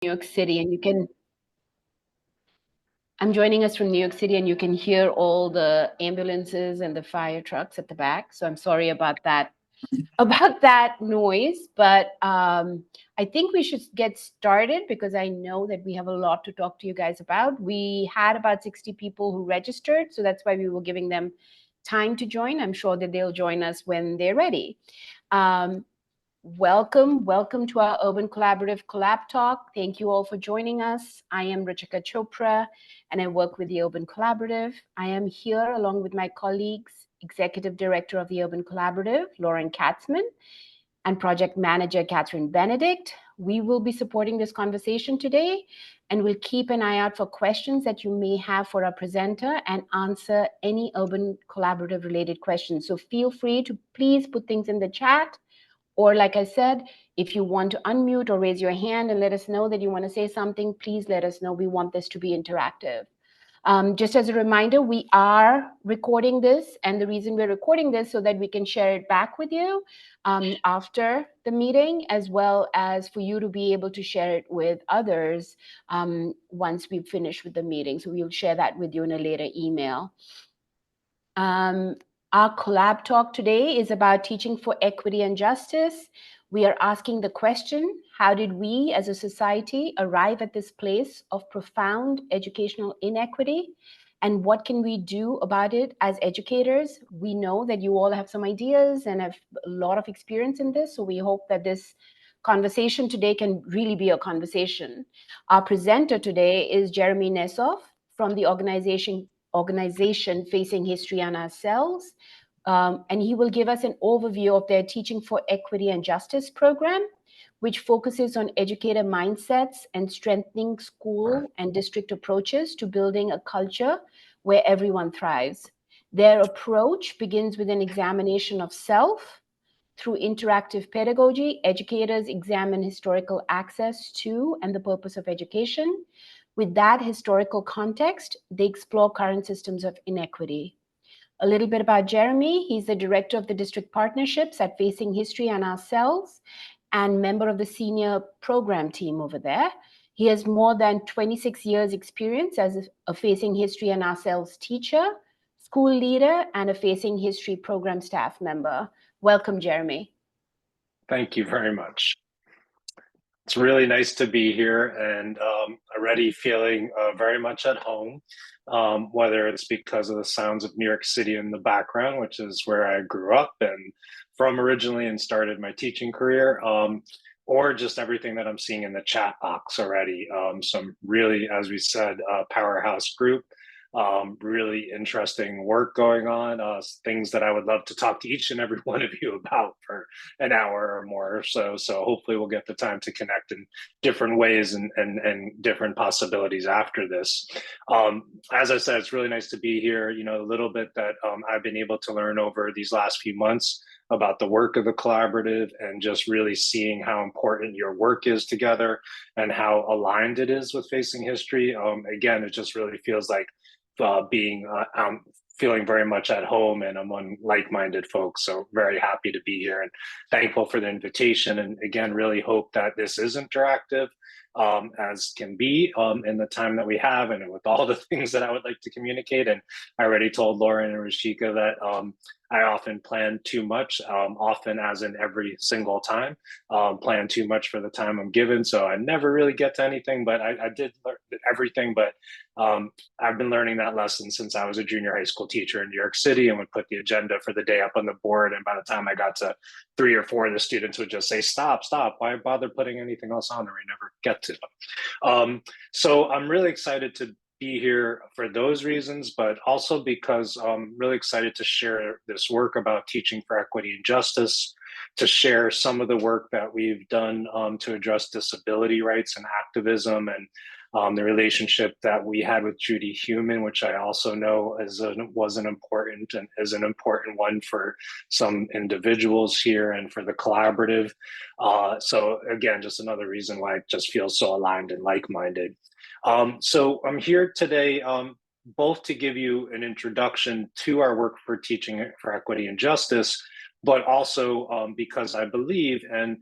New York City, and I'm joining us from New York City, and you can hear all the ambulances and the fire trucks at the back. So I'm sorry about that, noise. But I think we should get started because I know that we have a lot to talk to you guys about. We had about 60 people who registered, so that's why we were giving them time to join. I'm sure that they'll join us when they're ready. Welcome to our Urban Collaborative Collab Talk. Thank you all for joining us. I am Ruchika Chopra, and I work with the Urban Collaborative. I am here along with my colleagues, Executive Director of the Urban Collaborative, Lauren Katzman, and Project Manager, Catherine Benedict. We will be supporting this conversation today, and we'll keep an eye out for questions that you may have for our presenter and answer any Urban Collaborative related questions. So feel free to please put things in the chat. Or like I said, if you want to unmute or raise your hand and let us know that you want to say something, please let us know. We want this to be interactive. Just as a reminder, we are recording this, and the reason we're recording this so that we can share it back with you after the meeting, as well as for you to be able to share it with others once we finish with the meeting. So we'll share that with you in a later email. Our collab talk today is about teaching for equity and justice. We are asking the question, how did we as a society arrive at this place of profound educational inequity? And what can we do about it as educators? We know that you all have some ideas and have a lot of experience in this, so we hope that this conversation today can really be a conversation. Our presenter today is Jeremy Nesoff from the organization Facing History and Ourselves. And he will give us an overview of their Teaching for Equity and Justice program, which focuses on educator mindsets and strengthening school and district approaches to building a culture where everyone thrives. Their approach begins with an examination of self. Through interactive pedagogy, educators examine historical access to and the purpose of education. With that historical context, they explore current systems of inequity. A little bit about Jeremy. He's the director of the district partnerships at Facing History and Ourselves and member of the senior program team over there. He has more than 26 years experience as a Facing History and Ourselves teacher, school leader, and a Facing History program staff member. Welcome, Jeremy. Thank you very much. It's really nice to be here and already feeling very much at home, whether it's because of the sounds of New York City in the background, which is where I grew up and from originally and started my teaching career, or just everything that I'm seeing in the chat box already. Some really, as we said, powerhouse group. Really interesting work going on, things that I would love to talk to each and every one of you about for an hour or more or so. So hopefully we'll get the time to connect in different ways and different possibilities after this. As I said, it's really nice to be here. You know, a little bit that I've been able to learn over these last few months about the work of the collaborative and just really seeing how important your work is together and how aligned it is with Facing History. Again, it just really feels like feeling very much at home and among like-minded folks. So very happy to be here and thankful for the invitation. And again, really hope that this is interactive as can be in the time that we have and with all the things that I would like to communicate. And I already told Lauren and Rashika that I often plan too much, often as in every single time, plan too much for the time I'm given. So I never really get to anything, but I did learn everything. But I've been learning that lesson since I was a junior high school teacher in New York City and would put the agenda for the day up on the board. And by the time I got to 3 or 4 of the students would just say, stop, why bother putting anything else on there? We never get to them. So I'm really excited to be here for those reasons, but also because I'm really excited to share this work about teaching for equity and justice, to share some of the work that we've done to address disability rights and activism and the relationship that we had with Judy Heumann, which I also know was an important and is an important one for some individuals here and for the collaborative. So again, just another reason why it just feels so aligned and like-minded. So I'm here today both to give you an introduction to our work for teaching for equity and justice, but also because I believe, and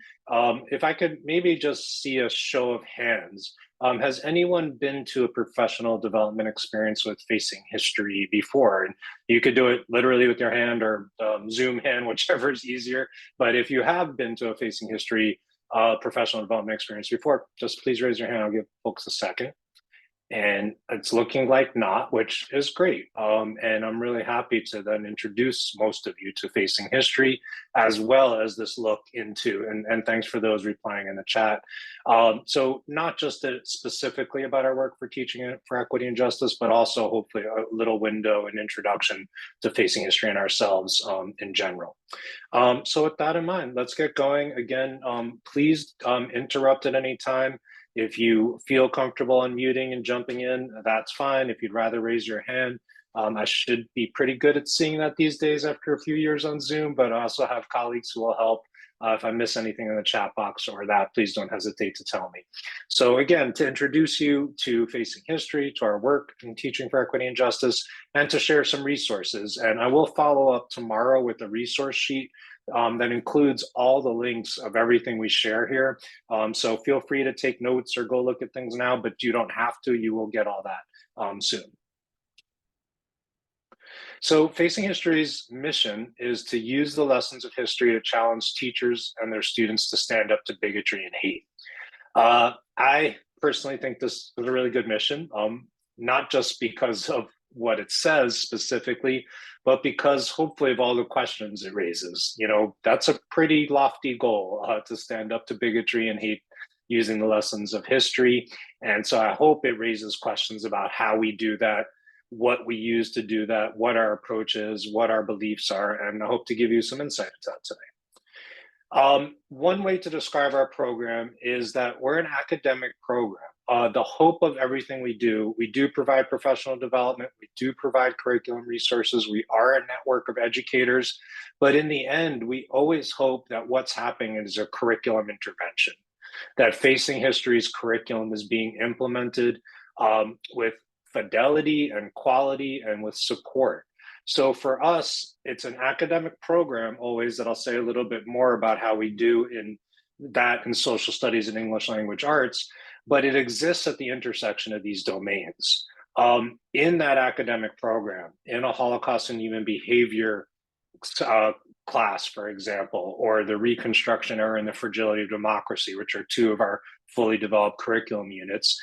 if I could maybe just see a show of hands, has anyone been to a professional development experience with facing history before? And you could do it literally with your hand or Zoom hand, whichever is easier. But if you have been to a facing history professional development experience before, just please raise your hand. I'll give folks a second. And it's looking like not, which is great. And I'm really happy to then introduce most of you to Facing History, as well as this look into, and thanks for those replying in the chat. So not just specifically about our work for teaching for equity and justice, but also hopefully a little window and introduction to Facing History and ourselves in general. So with that in mind, let's get going. Again, please interrupt at any time. If you feel comfortable unmuting and jumping in, that's fine. If you'd rather raise your hand, I should be pretty good at seeing that these days after a few years on Zoom, but I also have colleagues who will help. If I miss anything in the chat box or that, please don't hesitate to tell me. So again, to introduce you to Facing History, to our work in teaching for equity and justice, and to share some resources. And I will follow up tomorrow with a resource sheet that includes all the links of everything we share here. So feel free to take notes or go look at things now, but you don't have to. You will get all that soon. So Facing History's mission is to use the lessons of history to challenge teachers and their students to stand up to bigotry and hate. I personally think this is a really good mission, not just because of what it says specifically, but because hopefully of all the questions it raises. You know, that's a pretty lofty goal, to stand up to bigotry and hate using the lessons of history. And so I hope it raises questions about how we do that, what we use to do that, what our approach is, what our beliefs are, and I hope to give you some insight into that today. One way to describe our program is that we're an academic program. The hope of everything we do provide professional development, we do provide curriculum resources, we are a network of educators, but in the end, we always hope that what's happening is a curriculum intervention, that Facing History's curriculum is being implemented with fidelity and quality and with support. So for us, it's an academic program always that I'll say a little bit more about how we do in that in social studies and English language arts, but it exists at the intersection of these domains. In that academic program, in a Holocaust and human behavior class, for example, or the Reconstruction Era and the Fragility of Democracy, which are two of our fully developed curriculum units,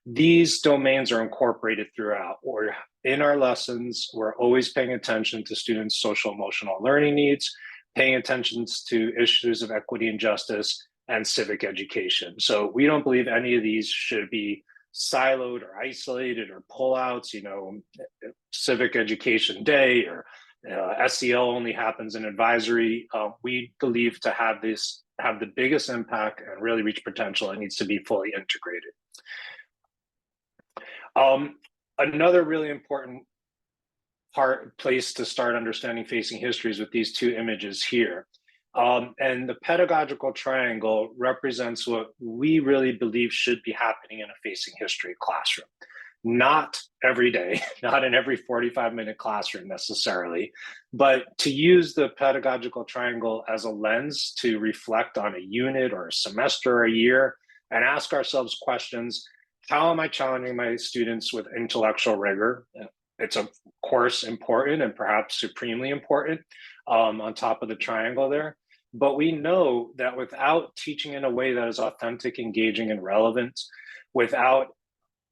these domains are incorporated throughout. Or in our lessons, we're always paying attention to students' social emotional learning needs, paying attention to issues of equity and justice, and civic education. So we don't believe any of these should be siloed or isolated or pullouts. You know, civic education day or SEL only happens in advisory. We believe to have the biggest impact and really reach potential, it needs to be fully integrated. Another really important place to start understanding Facing History is with these two images here. And the pedagogical triangle represents what we really believe should be happening in a Facing History classroom. Not every day, not in every 45-minute classroom necessarily, but to use the pedagogical triangle as a lens to reflect on a unit or a semester or a year and ask ourselves questions. How am I challenging my students with intellectual rigor? It's of course important and perhaps supremely important on top of the triangle there. But we know that without teaching in a way that is authentic, engaging, and relevant, without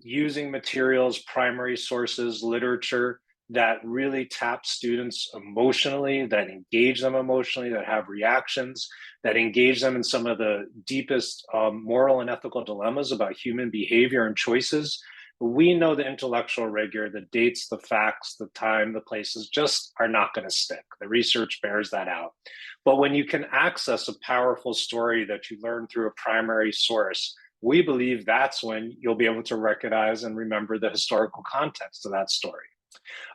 using materials, primary sources, literature that really tap students emotionally, that engage them emotionally, that have reactions, that engage them in some of the deepest moral and ethical dilemmas about human behavior and choices, we know the intellectual rigor, the dates, the facts, the time, the places just are not going to stick. The research bears that out. But when you can access a powerful story that you learn through a primary source, we believe that's when you'll be able to recognize and remember the historical context of that story.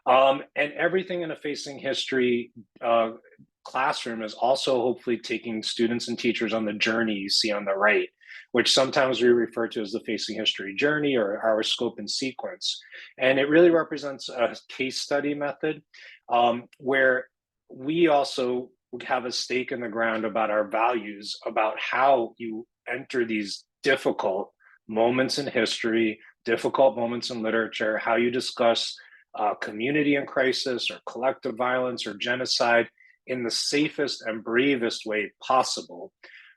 And everything in a Facing History classroom is also hopefully taking students and teachers on the journey you see on the right, which sometimes we refer to as the Facing History journey or our scope and sequence. And it really represents a case study method where we also have a stake in the ground about our values, about how you enter these difficult moments in history, difficult moments in literature, how you discuss community in crisis or collective violence or genocide in the safest and bravest way possible.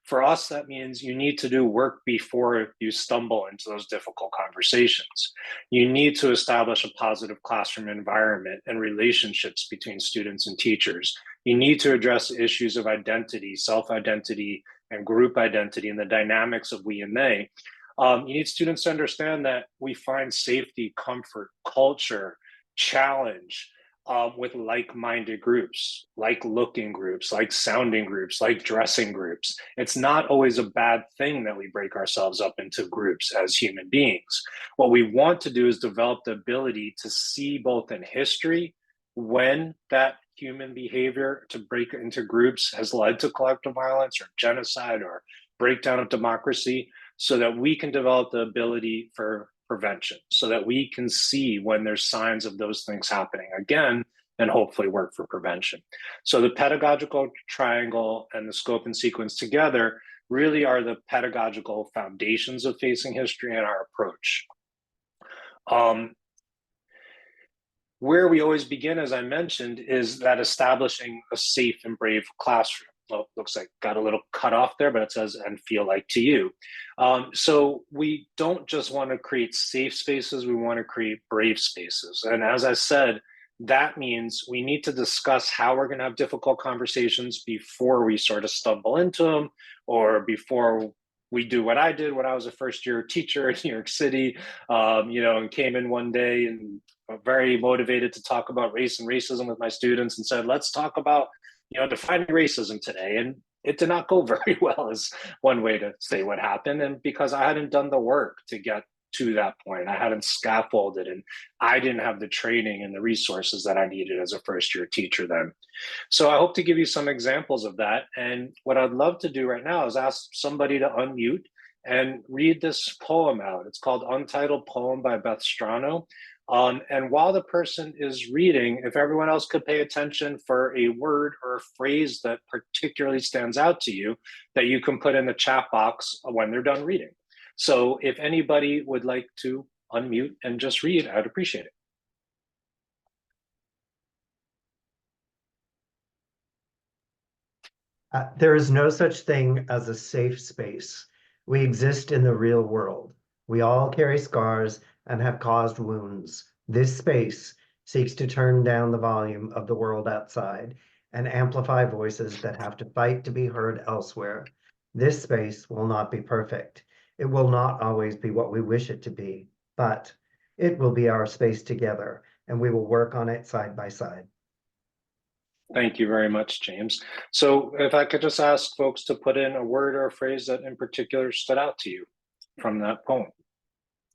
For us, that means you need to do work before you stumble into those difficult conversations. You need to establish a positive classroom environment and relationships between students and teachers. You need to address issues of identity, self-identity, and group identity, and the dynamics of we and they. You need students to understand that we find safety, comfort, culture, challenge with like-minded groups, like-looking groups, like sounding groups, like dressing groups. It's not always a bad thing that we break ourselves up into groups as human beings. What we want to do is develop the ability to see both in history when that human behavior to break into groups has led to collective violence or genocide or breakdown of democracy, so that we can develop the ability for prevention, so that we can see when there's signs of those things happening again, and hopefully work for prevention. So the pedagogical triangle and the scope and sequence together really are the pedagogical foundations of facing history and our approach. Where we always begin, as I mentioned, is that establishing a safe and brave classroom. Well, looks like got a little cut off there, but it says, and feel like to you. So we don't just want to create safe spaces, we want to create brave spaces. And as I said, that means we need to discuss how we're going to have difficult conversations before we sort of stumble into them, or before we do what I did when I was a first-year teacher in New York City, and came in one day and very motivated to talk about race and racism with my students and said, let's talk about defining racism today. And it did not go very well, is one way to say what happened. And because I hadn't done the work to get to that point, I hadn't scaffolded, and I didn't have the training and the resources that I needed as a first-year teacher then. So I hope to give you some examples of that. And what I'd love to do right now is ask somebody to unmute and read this poem out. It's called Untitled Poem by Beth Strano. And while the person is reading, if everyone else could pay attention for a word or a phrase that particularly stands out to you, that you can put in the chat box when they're done reading. So if anybody would like to unmute and just read, I'd appreciate it. There is no such thing as a safe space. We exist in the real world. We all carry scars and have caused wounds. This space seeks to turn down the volume of the world outside and amplify voices that have to fight to be heard elsewhere. This space will not be perfect. It will not always be what we wish it to be, but it will be our space together, and we will work on it side by side. Thank you very much, James. So if I could just ask folks to put in a word or a phrase that in particular stood out to you from that poem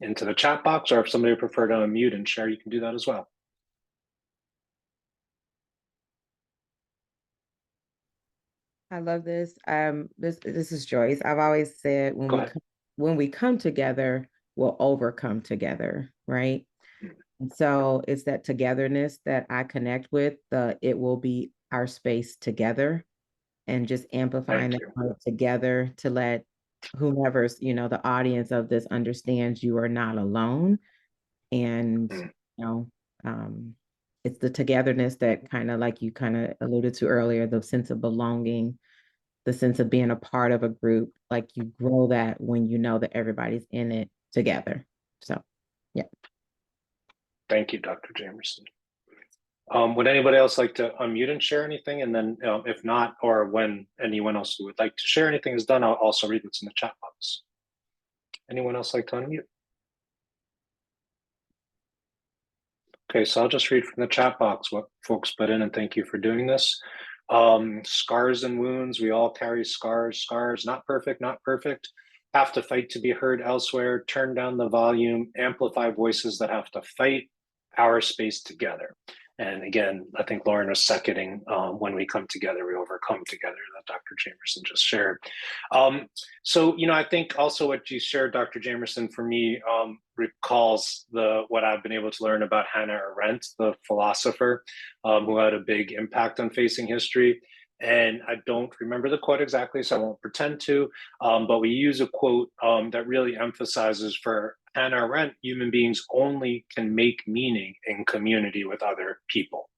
into the chat box, or if somebody would prefer to unmute and share, you can do that as well. I love this. This is Joyce. I've always said when we come together, we'll overcome together, right? And so it's that togetherness that I connect with. It will be our space together, and just amplifying that word together to let whomever's the audience of this understands you are not alone. And it's the togetherness that kind of, like you kind of alluded to earlier, the sense of belonging, the sense of being a part of a group. Like, you grow that when you know that everybody's in it together. So, yeah. Thank you, Dr. Jamerson. Would anybody else like to unmute and share anything? And then if not, or when anyone else who would like to share anything is done, I'll also read what's in the chat box. Anyone else like to unmute? Okay, so I'll just read from the chat box what folks put in, and thank you for doing this. Scars and wounds, we all carry scars, not perfect, have to fight to be heard elsewhere, turn down the volume, amplify voices that have to fight, our space together. And again, I think Lauren was seconding when we come together, we overcome together, that Dr. Jamerson just shared. So, I think also what you shared, Dr. Jamerson, for me, recalls what I've been able to learn about Hannah Arendt, the philosopher, who had a big impact on facing history. And I don't remember the quote exactly, so I won't pretend to, but we use a quote that really emphasizes for Hannah Arendt, human beings only can make meaning in community with other people.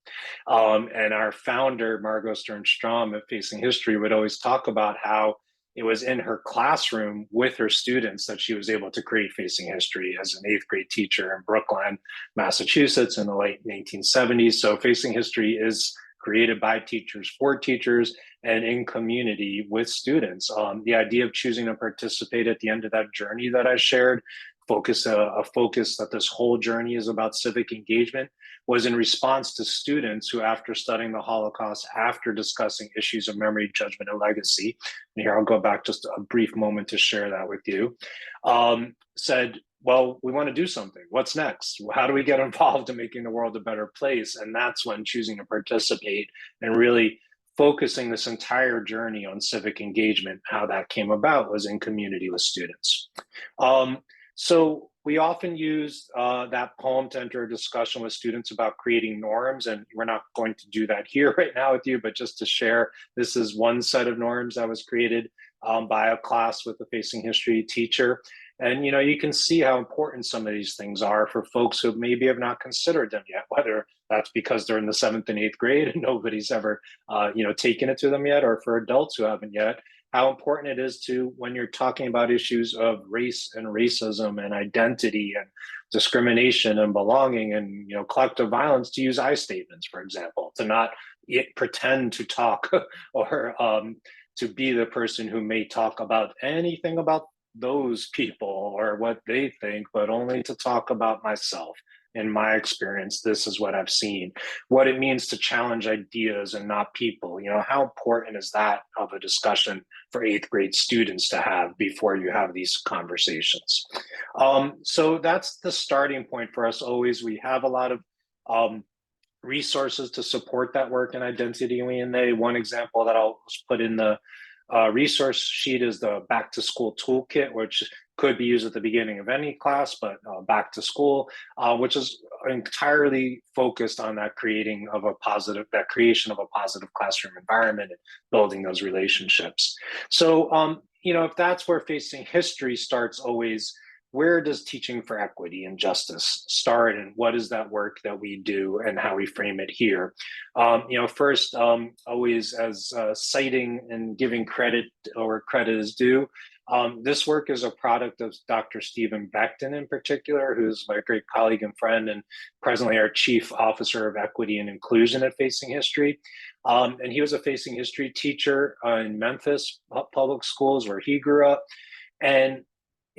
And our founder, Margot Stern-Strom at Facing History, would always talk about how it was in her classroom with her students that she was able to create Facing History as an 8th grade teacher in Brookline, Massachusetts in the late 1970s. So Facing History is created by teachers for teachers and in community with students. The idea of choosing to participate at the end of that journey that I shared, a focus that this whole journey is about civic engagement, was in response to students who, after studying the Holocaust, after discussing issues of memory, judgment, and legacy, and here I'll go back just a brief moment to share that with you, said, well, we want to do something. What's next? How do we get involved in making the world a better place? And that's when choosing to participate and really focusing this entire journey on civic engagement, how that came about was in community with students. So we often use that poem to enter a discussion with students about creating norms, and we're not going to do that here right now with you, but just to share, this is one set of norms that was created by a class with a Facing History teacher. And you can see how important some of these things are for folks who maybe have not considered them yet, whether that's because they're in the 7th and 8th grade and nobody's ever taken it to them yet, or for adults who haven't yet, how important it is to, when you're talking about issues of race and racism and identity and discrimination and belonging and collective violence, to use I statements, for example, to not pretend to talk or to be the person who may talk about anything about those people or what they think, but only to talk about myself. In my experience, this is what I've seen. What it means to challenge ideas and not people. How important is that of a discussion for 8th grade students to have before you have these conversations? So that's the starting point for us always. We have a lot of resources to support that work in identity and E&A. One example that I'll put in the resource sheet is the Back to School Toolkit, which could be used at the beginning of any class, but back to school, which is entirely focused on that creation of a positive classroom environment and building those relationships. So, if that's where Facing History starts always, where does teaching for equity and justice start, and what is that work that we do and how we frame it here? First, always as citing and giving credit where credit is due. This work is a product of Dr. Stephen Beckton in particular, who's my great colleague and friend and presently our Chief Officer of Equity and Inclusion at Facing History. And he was a Facing History teacher in Memphis public schools where he grew up. And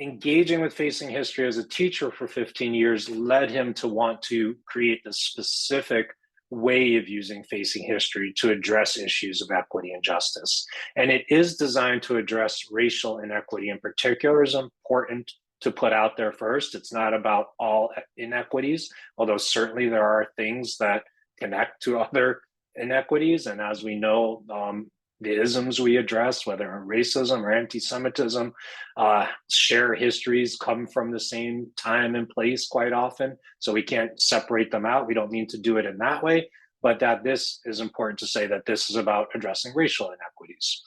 engaging with Facing History as a teacher for 15 years led him to want to create this specific way of using Facing History to address issues of equity and justice. And it is designed to address racial inequity in particular, is important to put out there first. It's not about all inequities, although certainly there are things that connect to other inequities. And as we know, the isms we address, whether racism or anti-Semitism, share histories, come from the same time and place quite often. So we can't separate them out. We don't mean to do it in that way, but that this is important to say that this is about addressing racial inequities.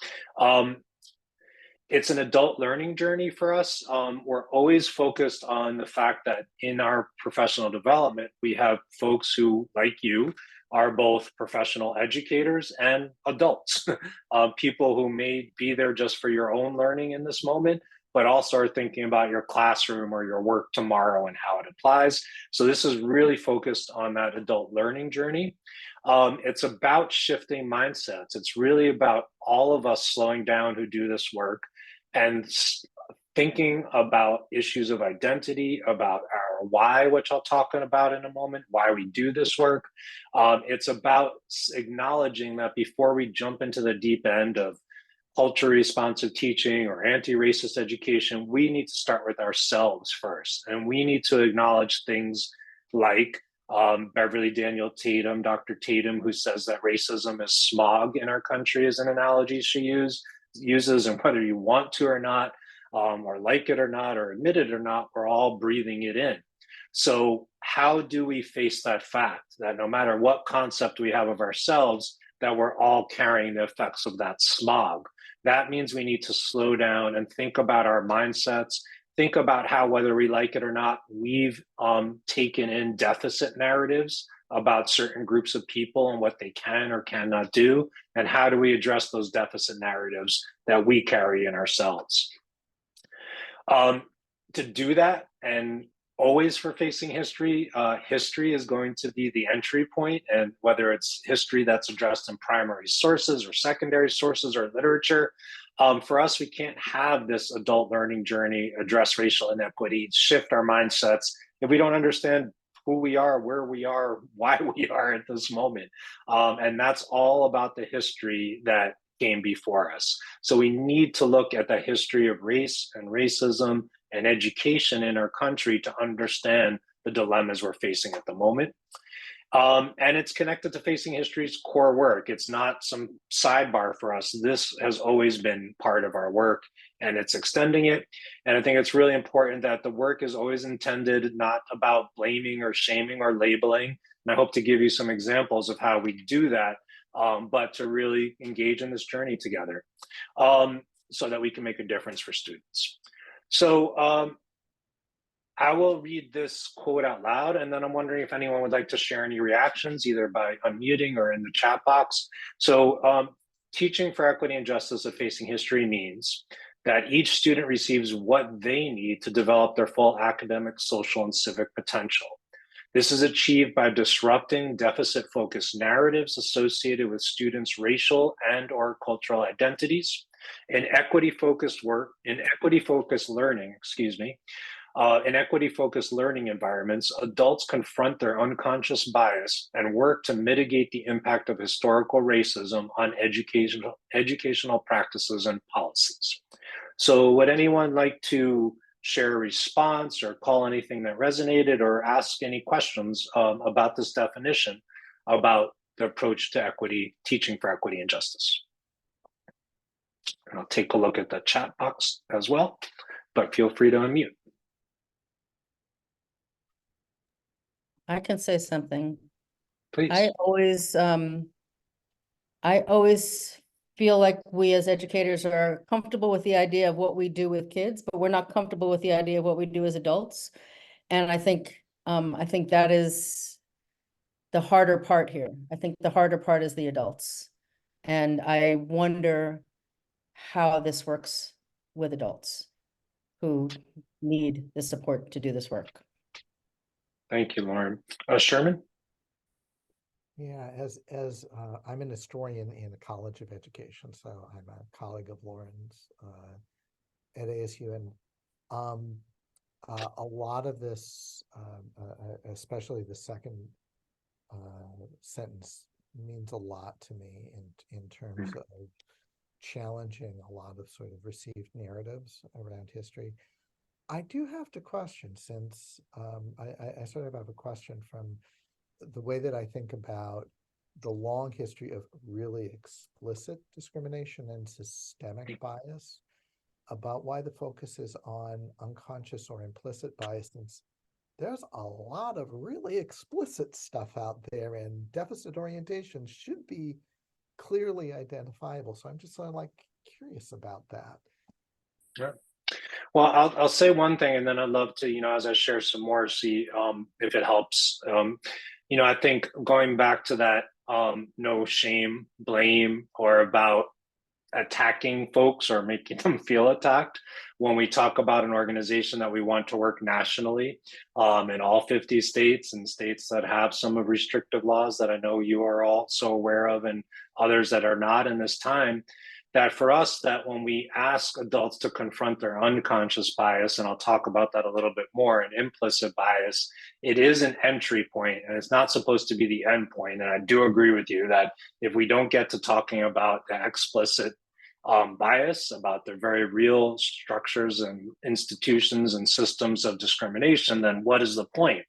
It's an adult learning journey for us. We're always focused on the fact that in our professional development, we have folks who, like you, are both professional educators and adults, people who may be there just for your own learning in this moment, but also are thinking about your classroom or your work tomorrow and how it applies. So this is really focused on that adult learning journey. It's about shifting mindsets. It's really about all of us slowing down who do this work and thinking about issues of identity, about our why, which I'll talk about in a moment, why we do this work. It's about acknowledging that before we jump into the deep end of culturally responsive teaching or anti-racist education, we need to start with ourselves first. And we need to acknowledge things like Beverly Daniel Tatum, Dr. Tatum, who says that racism is smog in our country is an analogy she uses, and whether you want to or not, or like it or not, or admit it or not, we're all breathing it in. So how do we face that fact that no matter what concept we have of ourselves, that we're all carrying the effects of that smog. That means we need to slow down and think about our mindsets, think about how, whether we like it or not, we've taken in deficit narratives about certain groups of people and what they can or cannot do, and how do we address those deficit narratives that we carry in ourselves. To do that, and always for facing history, history is going to be the entry point, and whether it's history that's addressed in primary sources or secondary sources or literature, for us, we can't have this adult learning journey, address racial inequity, shift our mindsets if we don't understand who we are, where we are, why we are at this moment. And that's all about the history that came before us. So we need to look at the history of race and racism and education in our country to understand the dilemmas we're facing at the moment. And it's connected to facing history's core work. It's not some sidebar for us. This has always been part of our work, and it's extending it. And I think it's really important that the work is always intended not about blaming or shaming or labeling. And I hope to give you some examples of how we do that, but to really engage in this journey together, so that we can make a difference for students. So I will read this quote out loud, and then I'm wondering if anyone would like to share any reactions, either by unmuting or in the chat box. So teaching for equity and justice of facing history means that each student receives what they need to develop their full academic, social, and civic potential. This is achieved by disrupting deficit-focused narratives associated with students' racial and/or cultural identities. In equity-focused learning, in equity-focused learning environments, adults confront their unconscious bias and work to mitigate the impact of historical racism on educational practices and policies. So would anyone like to share a response or call anything that resonated, or ask any questions about this definition, about the approach to equity, teaching for equity and justice? And I'll take a look at the chat box as well, but feel free to unmute. I can say something. Please. I always feel like we as educators are comfortable with the idea of what we do with kids, but we're not comfortable with the idea of what we do as adults. And I think that is the harder part here. I think the harder part is the adults. And I wonder how this works with adults who need the support to do this work. Thank you, Lauren. Sherman? Yeah, as I'm an historian in the College of Education, so I'm a colleague of Lauren's at ASU, and a lot of this, especially the second sentence, means a lot to me in terms of challenging a lot of sort of received narratives around history. I do have to question, since I sort of have a question from the way that I think about the long history of really explicit discrimination and systemic bias, about why the focus is on unconscious or implicit bias, since there's a lot of really explicit stuff out there, and deficit orientation should be clearly identifiable. So I'm just sort of like curious about that. Yeah. Well, I'll say one thing, and then I'd love to, as I share some more, see if it helps. I think going back to that, no shame, blame, or about attacking folks or making them feel attacked. When we talk about an organization that we want to work nationally in all 50 states, and states that have some of restrictive laws that I know you are all so aware of, and others that are not in this time, that for us, that when we ask adults to confront their unconscious bias, and I'll talk about that a little bit more, and implicit bias, it is an entry point, and it's not supposed to be the end point. And I do agree with you that if we don't get to talking about the explicit bias, about the very real structures and institutions and systems of discrimination, then what is the point?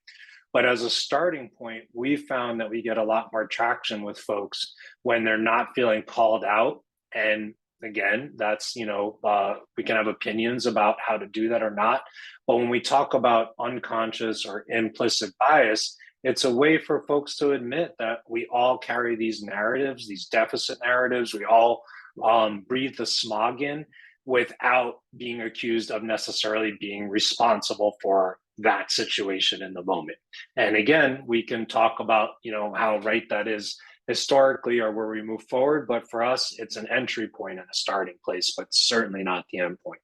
But as a starting point, we found that we get a lot more traction with folks when they're not feeling called out. And again, that's, we can have opinions about how to do that or not. But when we talk about unconscious or implicit bias, it's a way for folks to admit that we all carry these narratives, these deficit narratives. We all breathe the smog in without being accused of necessarily being responsible for that situation in the moment. And again, we can talk about, how right that is historically or where we move forward, but for us, it's an entry point and a starting place, but certainly not the end point.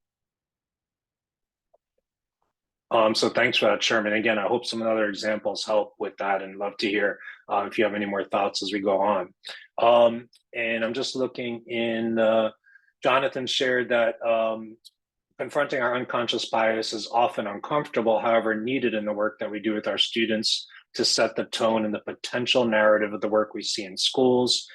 So thanks for that, Sherman. Again, I hope some other examples help with that, and love to hear if you have any more thoughts as we go on. And I'm just looking in, Jonathan shared that confronting our unconscious bias is often uncomfortable, however, needed in the work that we do with our students to set the tone and the potential narrative of the work we see in schools.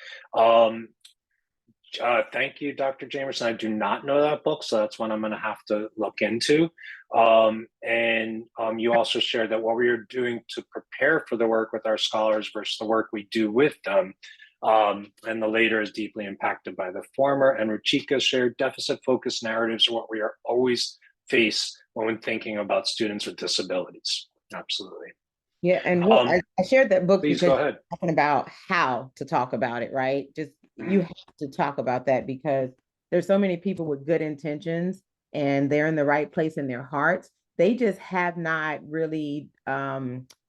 Thank you, Dr. Jamerson. I do not know that book, so that's one I'm going to have to look into. You also shared that what we are doing to prepare for the work with our scholars versus the work we do with them, and the later is deeply impacted by the former. And Ruchika shared deficit-focused narratives are what we are always faced when thinking about students with disabilities. Absolutely. Yeah, and I shared that book please because go ahead. Talking about how to talk about it, right? Just you have to talk about that because there's so many people with good intentions and they're in the right place in their hearts. They just have not really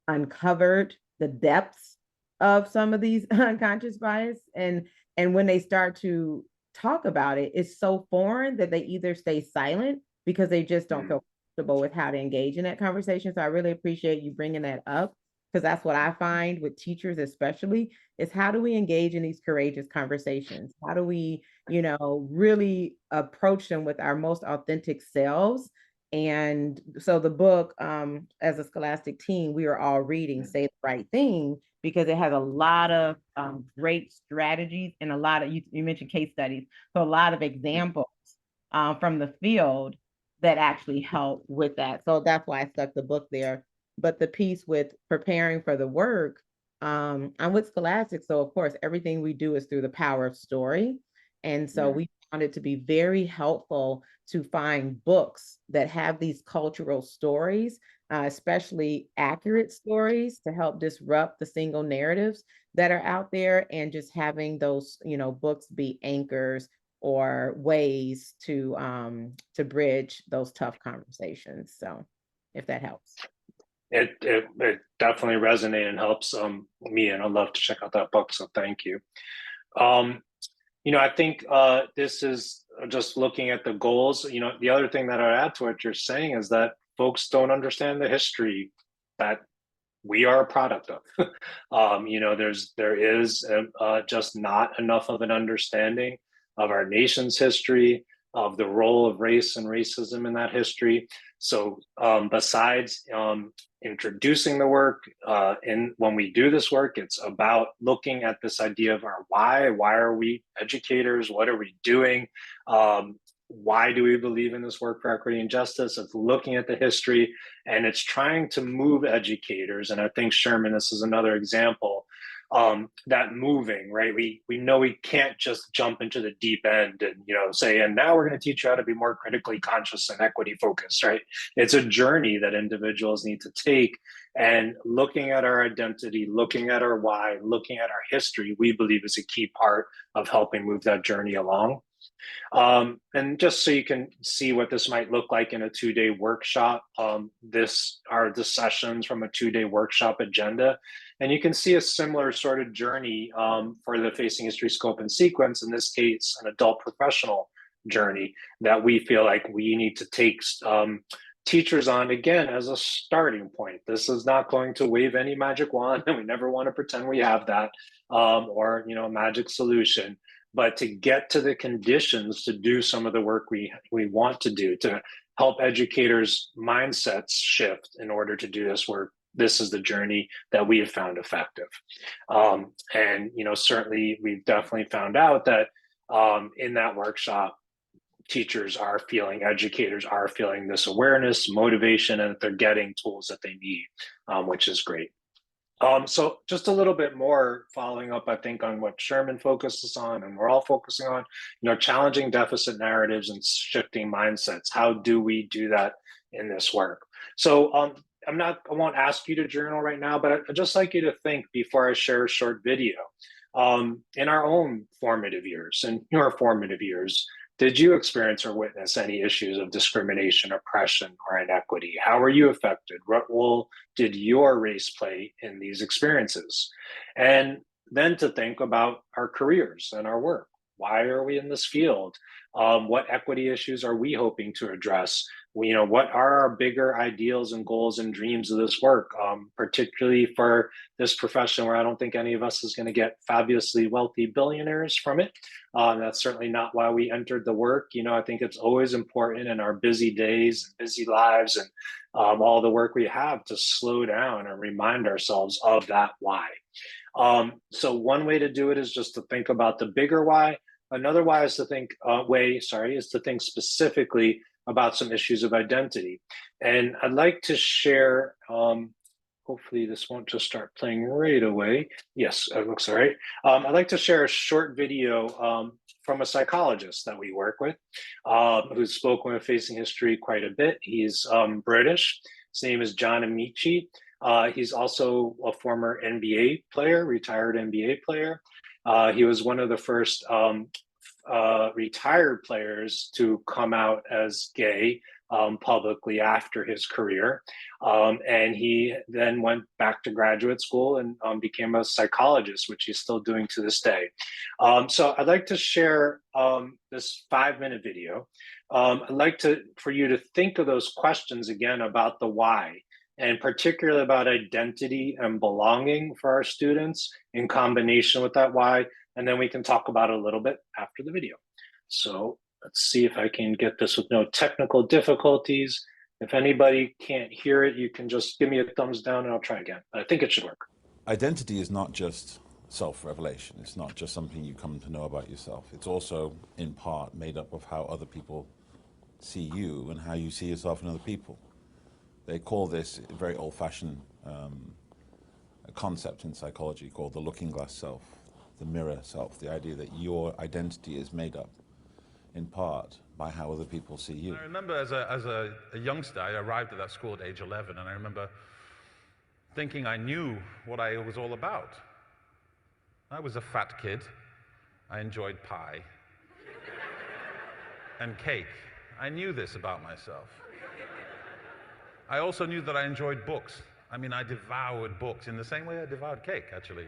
uncovered the depths of some of these unconscious bias. And when they start to talk about it, it's so foreign that they either stay silent because they just don't feel comfortable with how to engage in that conversation. So I really appreciate you bringing that up, because that's what I find with teachers especially, is how do we engage in these courageous conversations? How do we, really approach them with our most authentic selves? And so the book, as a scholastic team, we are all reading Say the Right Thing, because it has a lot of great strategies and a lot of, you mentioned case studies, so a lot of examples from the field that actually help with that. So that's why I stuck the book there. But the piece with preparing for the work, I'm with Scholastic. So of course, everything we do is through the power of story. And so we found it to be very helpful to find books that have these cultural stories, especially accurate stories, to help disrupt the single narratives that are out there, and just having those, books be anchors or ways to bridge those tough conversations. So if that helps. It definitely resonates and helps me, and I'd love to check out that book, so thank you. I think this is just looking at the goals. The other thing that I'd add to what you're saying is that folks don't understand the history that we are a product of. There is just not enough of an understanding of our nation's history, of the role of race and racism in that history. So besides introducing the work, and when we do this work, it's about looking at this idea of our why are we educators? What are we doing? Why do we believe in this work for equity and justice? It's looking at the history, and it's trying to move educators. And I think, Sherman, this is another example, that moving, right? We know we can't just jump into the deep end and, say, and now we're going to teach you how to be more critically conscious and equity focused, right? It's a journey that individuals need to take, and looking at our identity, looking at our why, looking at our history, we believe is a key part of helping move that journey along. And just so you can see what this might look like in a 2-day workshop, this are the sessions from a 2-day workshop agenda. And you can see a similar sort of journey for the Facing History Scope and Sequence, in this case, an adult professional journey that we feel like we need to take teachers on, again, as a starting point. This is not going to wave any magic wand, and we never want to pretend we have that, or a magic solution. But to get to the conditions to do some of the work we want to do, to help educators' mindsets shift in order to do this work, this is the journey that we have found effective. And certainly we've definitely found out that in that workshop, educators are feeling this awareness, motivation, and that they're getting tools that they need, which is great. So just a little bit more following up, I think, on what Sherman focuses on, and we're all focusing on, challenging deficit narratives and shifting mindsets. How do we do that in this work? So I won't ask you to journal right now, but I'd just like you to think before I share a short video. In our own formative years, in your formative years, did you experience or witness any issues of discrimination, oppression, or inequity? How were you affected? What role did your race play in these experiences? And then to think about our careers and our work. Why are we in this field? What equity issues are we hoping to address? What are our bigger ideals and goals and dreams of this work, particularly for this profession where I don't think any of us is going to get fabulously wealthy billionaires from it. That's certainly not why we entered the work. I think it's always important in our busy days and busy lives and all the work we have to slow down and remind ourselves of that why. So one way to do it is just to think about the bigger why. Another why is to think is to think specifically about some issues of identity. And I'd like to share, hopefully this won't just start playing right away. Yes, it looks all right. I'd like to share a short video from a psychologist that we work with, who's spoken with Facing History quite a bit. He's British. His name is John Amici. He's also a former NBA player, retired NBA player. He was one of the first retired players to come out as gay publicly after his career. And he then went back to graduate school and became a psychologist, which he's still doing to this day. So I'd like to share this 5-minute video. I'd like for you to think of those questions again about the why, and particularly about identity and belonging for our students in combination with that why. And then we can talk about it a little bit after the video. So let's see if I can get this with no technical difficulties. If anybody can't hear it, you can just give me a thumbs down and I'll try again. But I think it should work. Identity is not just self-revelation. It's not just something you come to know about yourself. It's also, in part, made up of how other people see you and how you see yourself in other people. They call this a very old-fashioned concept in psychology called the looking glass self, the mirror self, the idea that your identity is made up in part by how other people see you. I remember as a youngster, I arrived at that school at age 11, and I remember thinking I knew what I was all about. I was a fat kid. I enjoyed pie and cake. I knew this about myself. I also knew that I enjoyed books. I mean, I devoured books in the same way I devoured cake, actually.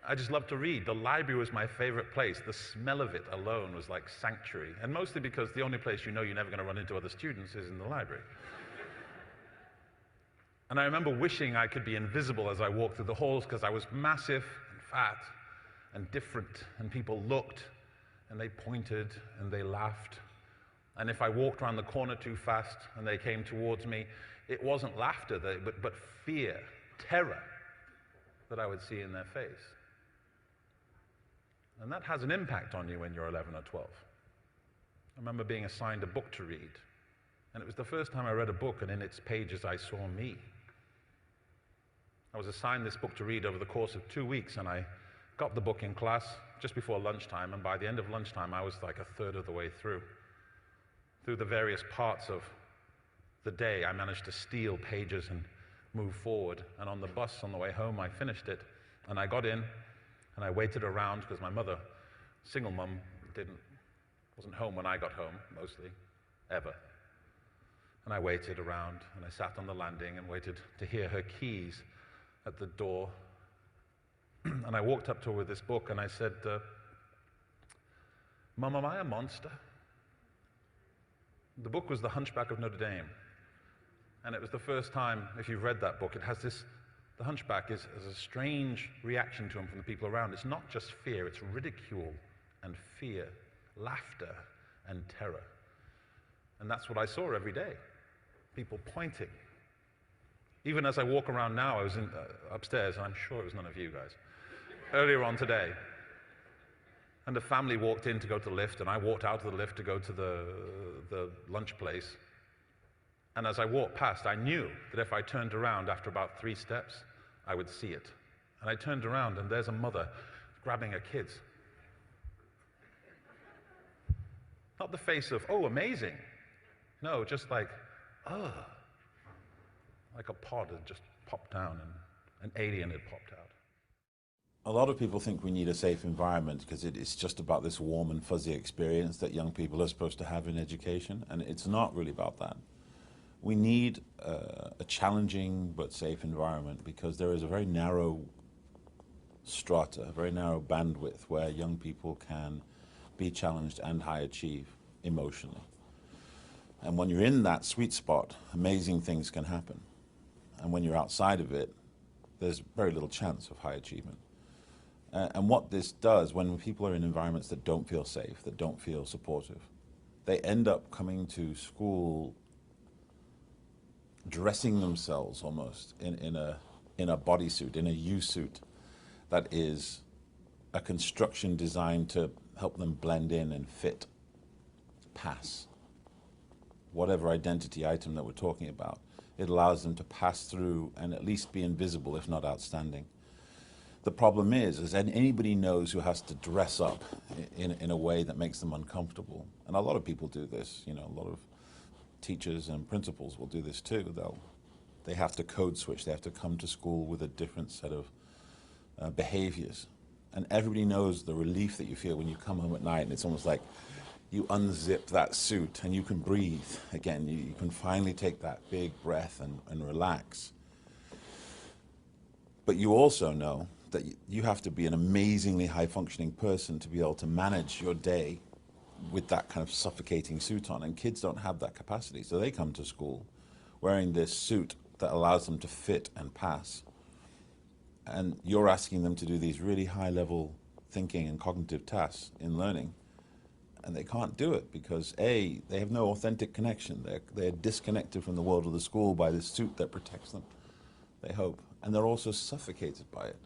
I just loved to read. The library was my favorite place. The smell of it alone was like sanctuary. And mostly because the only place you know you're never going to run into other students is in the library. And I remember wishing I could be invisible as I walked through the halls because I was massive and fat and different. And people looked and they pointed and they laughed. And if I walked around the corner too fast and they came towards me, it wasn't laughter, but fear, terror that I would see in their face. And that has an impact on you when you're 11 or 12. I remember being assigned a book to read. And it was the first time I read a book, and in its pages I saw me. I was assigned this book to read over the course of 2 weeks, and I got the book in class just before lunchtime, and by the end of lunchtime I was like a third of the way through. Through the various parts of the day, I managed to steal pages and move forward. And on the bus on the way home, I finished it, and I got in, and I waited around because my mother, single mum, wasn't home when I got home, mostly, ever. And I waited around, and I sat on the landing and waited to hear her keys at the door. And I walked up to her with this book, and I said, Mum, am I a monster? The book was The Hunchback of Notre Dame. And it was the first time, if you've read that book, it has this, the Hunchback is a strange reaction to him from the people around. It's not just fear, it's ridicule and fear, laughter and terror. And that's what I saw every day, people pointing. Even as I walk around now, I was upstairs, and I'm sure it was none of you guys, earlier on today. And a family walked in to go to the lift, and I walked out of the lift to go to the lunch place. And as I walked past, I knew that if I turned around after about 3 steps, I would see it. And I turned around, and there's a mother grabbing her kids. Not the face of, oh, amazing. No, just like, oh, like a pod had just popped down and an alien had popped out. A lot of people think we need a safe environment because it's just about this warm and fuzzy experience that young people are supposed to have in education, and it's not really about that. We need a challenging but safe environment because there is a very narrow strata, a very narrow bandwidth where young people can be challenged and high achieve emotionally. And when you're in that sweet spot, amazing things can happen. And when you're outside of it, there's very little chance of high achievement. And what this does, when people are in environments that don't feel safe, that don't feel supportive, they end up coming to school dressing themselves almost in a bodysuit, in a U-suit that is a construction designed to help them blend in and fit, pass. Whatever identity item that we're talking about, it allows them to pass through and at least be invisible, if not outstanding. The problem is anybody knows who has to dress up in a way that makes them uncomfortable. And a lot of people do this, you know, a lot of teachers and principals will do this too. They have to code switch. They have to come to school with a different set of behaviors. And everybody knows the relief that you feel when you come home at night and it's almost like you unzip that suit and you can breathe again. You can finally take that big breath and relax. But you also know that you have to be an amazingly high-functioning person to be able to manage your day with that kind of suffocating suit on, and kids don't have that capacity. So they come to school wearing this suit that allows them to fit and pass. And you're asking them to do these really high-level thinking and cognitive tasks in learning, and they can't do it because A, they have no authentic connection. They're disconnected from the world of the school by this suit that protects them, they hope, and they're also suffocated by it.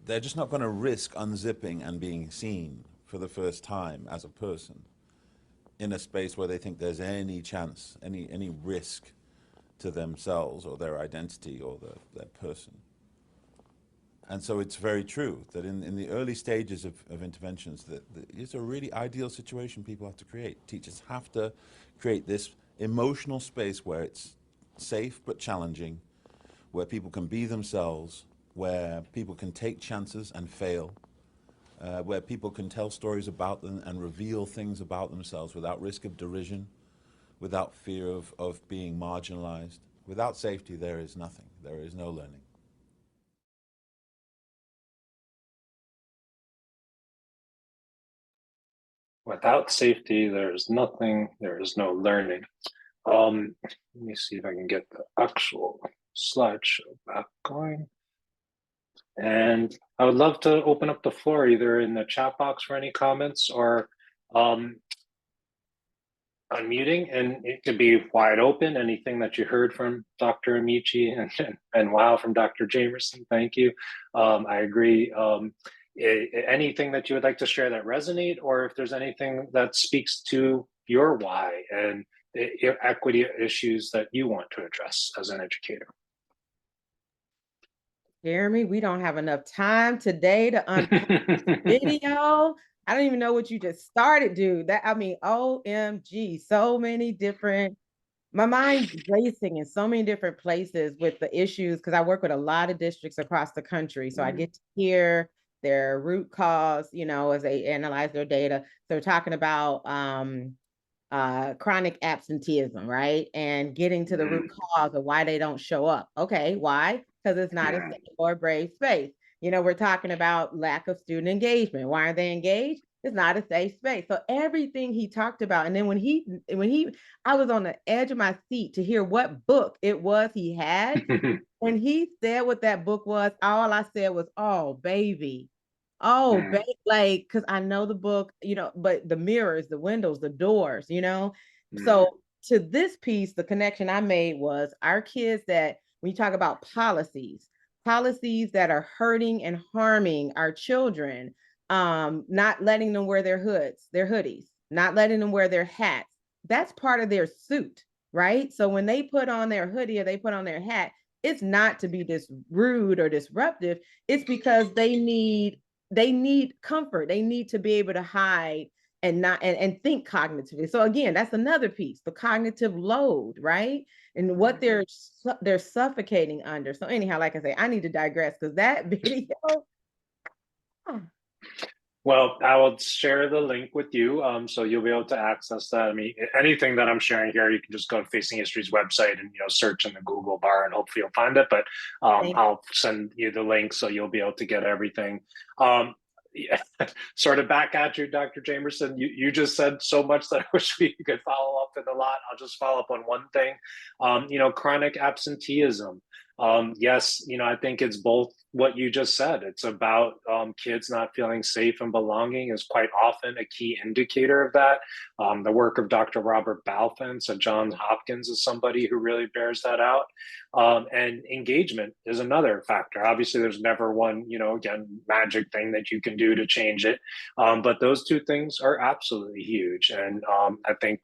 They're just not going to risk unzipping and being seen for the first time as a person in a space where they think there's any chance, any risk to themselves or their identity or their person. And so it's very true that in the early stages of interventions, that it's a really ideal situation people have to create. Teachers have to create this emotional space where it's safe but challenging, where people can be themselves, where people can take chances and fail, where people can tell stories about them and reveal things about themselves without risk of derision, without fear of being marginalized. Without safety, there is nothing. There is no learning. Without safety, there is nothing, there is no learning. Let me see if I can get the actual slideshow back going. And I would love to open up the floor either in the chat box for any comments or unmuting, and it could be wide open. Anything that you heard from Dr. Amici and wow from Dr. Jamerson, thank you. I agree. Anything that you would like to share that resonate, or if there's anything that speaks to your why and equity issues that you want to address as an educator. Jeremy, we don't have enough time today to unpack the video. I don't even know what you just started, dude. OMG, so many different, my mind's racing in so many different places with the issues, because I work with a lot of districts across the country. So I get to hear their root cause, you know, as they analyze their data. So we're talking about chronic absenteeism, right? And getting to the root cause of why they don't show up. Okay, why? Because it's not a safe or brave space. You know, we're talking about lack of student engagement. Why aren't they engaged? It's not a safe space. So everything he talked about, and then when I was on the edge of my seat to hear what book it was he had. When he said what that book was, all I said was, "Oh, baby." Oh, like, because I know the book, you know, but the mirrors, the windows, the doors, you know. So to this piece, the connection I made was our kids, that when you talk about policies that are hurting and harming our children, not letting them wear their hoodies, not letting them wear their hats. That's part of their suit, right? So when they put on their hoodie or they put on their hat, it's not to be rude or disruptive. It's because they need comfort. They need to be able to hide and not and think cognitively. So again, that's another piece, the cognitive load, right? And what they're suffocating under. So anyhow, like I say, I need to digress because that video. Well, I will share the link with you, so you'll be able to access that. I mean, anything that I'm sharing here, you can just go to Facing History's website and search in the Google bar, and hopefully you'll find it. But I'll send you the link so you'll be able to get everything. Yeah, sort of back at you, Dr. Jamerson. You just said so much that I wish we could follow up with a lot. I'll just follow up on one thing. Chronic absenteeism. Yes, I think it's both what you just said. It's about kids not feeling safe and belonging is quite often a key indicator of that. The work of Dr. Robert Balfence at Johns Hopkins is somebody who really bears that out. And engagement is another factor. Obviously, there's never one, again, magic thing that you can do to change it. But those two things are absolutely huge. And I think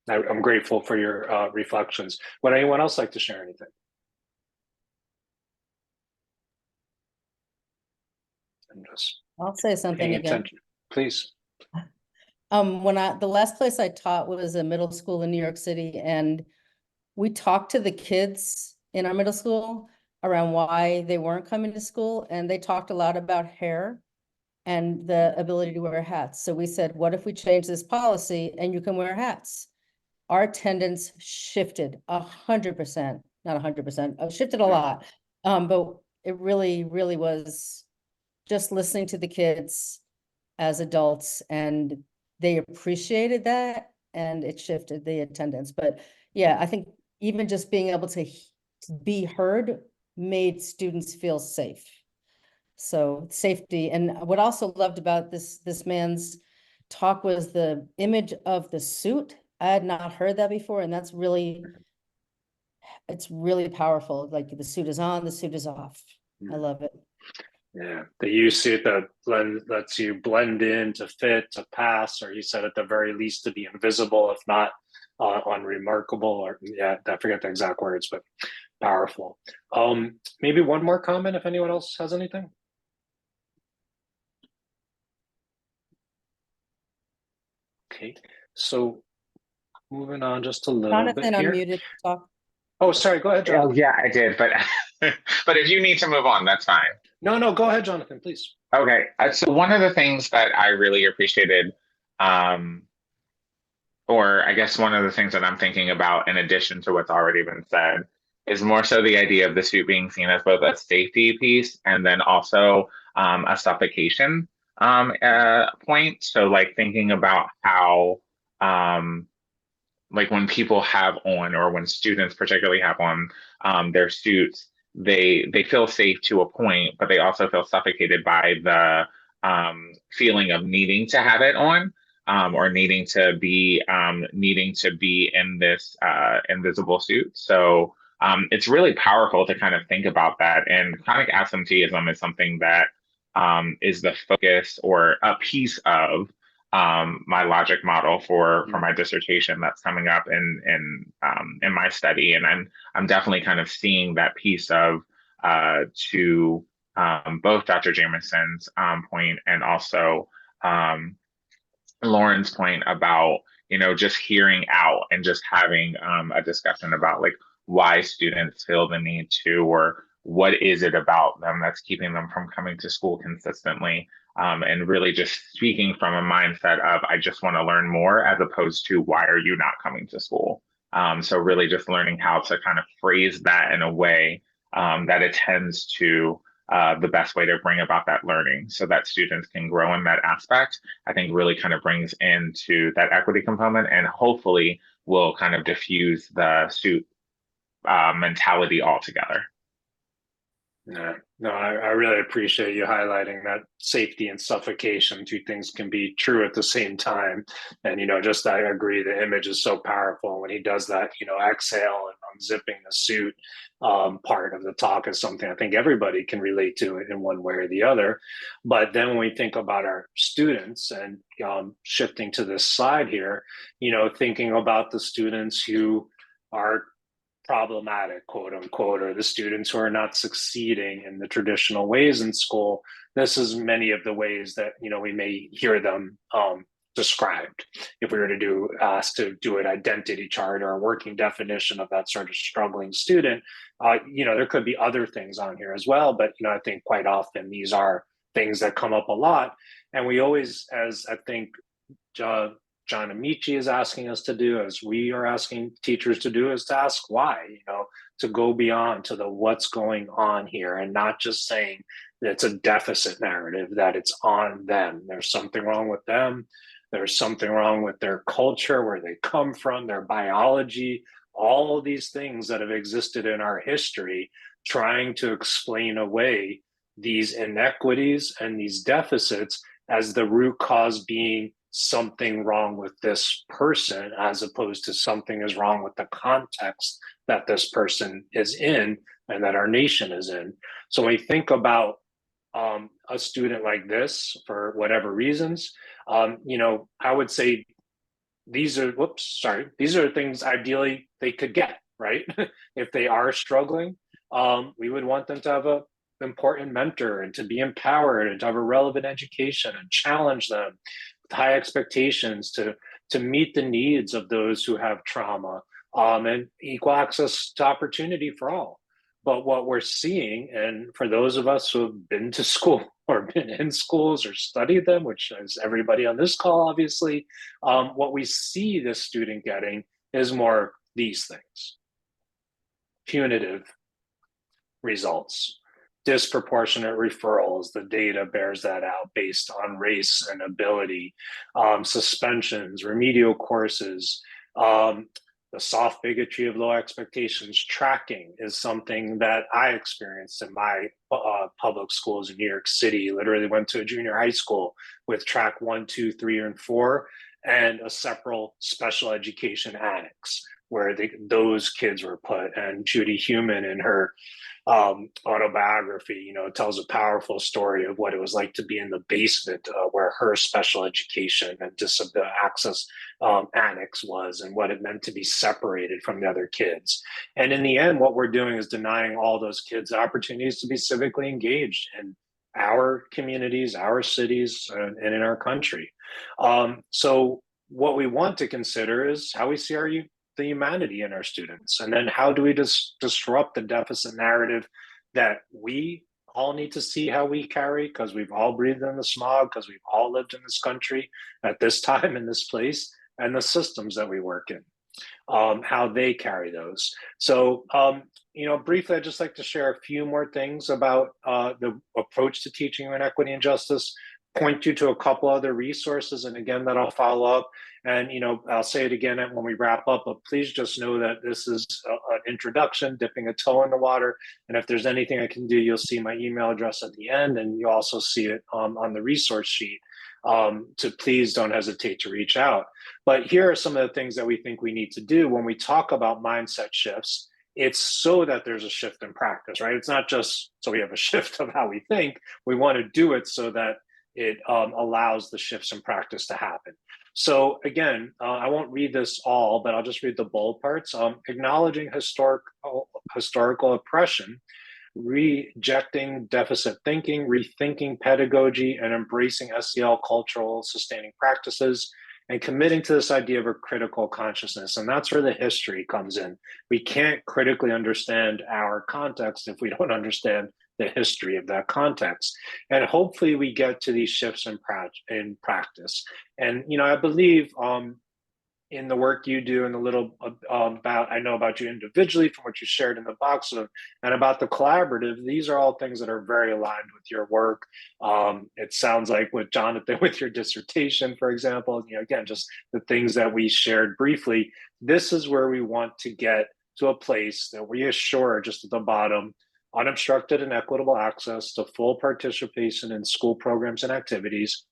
I'm grateful for your reflections. Would anyone else like to share anything? I'll say something again. Please. The last place I taught was a middle school in New York City, and we talked to the kids in our middle school around why they weren't coming to school, and they talked a lot about hair and the ability to wear hats. So we said, what if we change this policy and you can wear hats? Our attendance shifted 100%, not 100%, shifted a lot. But it really, really was just listening to the kids as adults, and they appreciated that, and it shifted the attendance. But yeah, I think even just being able to be heard made students feel safe. So safety. And what I also loved about this man's talk was the image of the suit. I had not heard that before, and it's really powerful. Like the suit is on, the suit is off. I love it. Yeah, the use suit that lets you blend in, to fit, to pass, or you said at the very least to be invisible, if not unremarkable, or I forget the exact words, but powerful. Maybe one more comment if anyone else has anything. Okay, so moving on just a little bit here. Unmuted, talk. Oh, sorry, go ahead, Jonathan. Oh, yeah, I did, but but if you need to move on, that's fine. No, go ahead, Jonathan, please. Okay, so one of the things that I really appreciated, or I guess one of the things that I'm thinking about in addition to what's already been said, is more so the idea of the suit being seen as both a safety piece and then also a suffocation point. So like thinking about how like when people have on, or when students particularly have on their suits, they feel safe to a point, but they also feel suffocated by the feeling of needing to have it on, or needing to be in this invisible suit. So it's really powerful to kind of think about that. And chronic absenteeism is something that is the focus or a piece of my logic model for my dissertation that's coming up in my study, and I'm definitely kind of seeing that piece of to both Dr. Jameson's point and also Lauren's point about just hearing out and just having a discussion about like why students feel the need to, or what is it about them that's keeping them from coming to school consistently. And really just speaking from a mindset of, I just want to learn more, as opposed to, why are you not coming to school? So really just learning how to kind of phrase that in a way that attends to the best way to bring about that learning so that students can grow in that aspect, I think really kind of brings into that equity component, and hopefully will kind of diffuse the suit mentality altogether. No, I really appreciate you highlighting that safety and suffocation, two things can be true at the same time. And, just I agree, the image is so powerful when he does that, exhale and unzipping the suit part of the talk is something I think everybody can relate to it in one way or the other. But then when we think about our students and shifting to this slide here, thinking about the students who are problematic, quote unquote, or the students who are not succeeding in the traditional ways in school, this is many of the ways that we may hear them described. If we were to ask to do an identity chart or a working definition of that sort of struggling student, there could be other things on here as well. But I think quite often these are things that come up a lot, and we always, as I think John Amici is asking us to do, as we are asking teachers to do, is to ask why, to go beyond to the what's going on here, and not just saying that it's a deficit narrative, that it's on them. There's something wrong with them. There's something wrong with their culture, where they come from, their biology, all of these things that have existed in our history, trying to explain away these inequities and these deficits as the root cause being something wrong with this person, as opposed to something is wrong with the context that this person is in and that our nation is in. So when we think about a student like this, for whatever reasons, I would say these are things ideally they could get, right? If they are struggling, we would want them to have an important mentor, and to be empowered, and to have a relevant education, and challenge them with high expectations to meet the needs of those who have trauma, and equal access to opportunity for all. But what we're seeing, and for those of us who have been to school or been in schools or studied them, which is everybody on this call, obviously, what we see this student getting is more these things: punitive results, disproportionate referrals, the data bears that out, based on race and ability, suspensions, remedial courses, the soft bigotry of low expectations. Tracking is something that I experienced in my public schools in New York City. Literally went to a junior high school with track 1, 2, 3, and 4, and a separate special education annex where those kids were put. And Judy Heumann, in her autobiography, tells a powerful story of what it was like to be in the basement where her special education and disability access annex was, and what it meant to be separated from the other kids. And in the end, what we're doing is denying all those kids opportunities to be civically engaged in our communities, our cities, and in our country. So what we want to consider is how we see the humanity in our students, and then how do we disrupt the deficit narrative that we all need to see how we carry, because we've all breathed in the smog, because we've all lived in this country at this time in this place, and the systems that we work in, how they carry those. So briefly, I'd just like to share a few more things about the approach to teaching inequity and justice, point you to a couple other resources, and again, that I'll follow up. And I'll say it again when we wrap up, but please just know that this is an introduction, dipping a toe in the water. And if there's anything I can do, you'll see my email address at the end, and you also see it on the resource sheet. So please don't hesitate to reach out. But here are some of the things that we think we need to do when we talk about mindset shifts. It's so that there's a shift in practice, right? It's not just so we have a shift of how we think. We want to do it so that it allows the shifts in practice to happen. So again, I won't read this all, but I'll just read the bold parts. Acknowledging historical oppression, rejecting deficit thinking, rethinking pedagogy, and embracing SEL cultural sustaining practices, and committing to this idea of a critical consciousness. And that's where the history comes in. We can't critically understand our context if we don't understand the history of that context. And hopefully we get to these shifts in practice. And, I believe in the work you do, and a little I know about you individually from what you shared in the box, and about the collaborative, these are all things that are very aligned with your work. It sounds like with Jonathan, with your dissertation, for example, again, just the things that we shared briefly, this is where we want to get to a place that we assure, just at the bottom, unobstructed and equitable access to full participation in school programs and activities,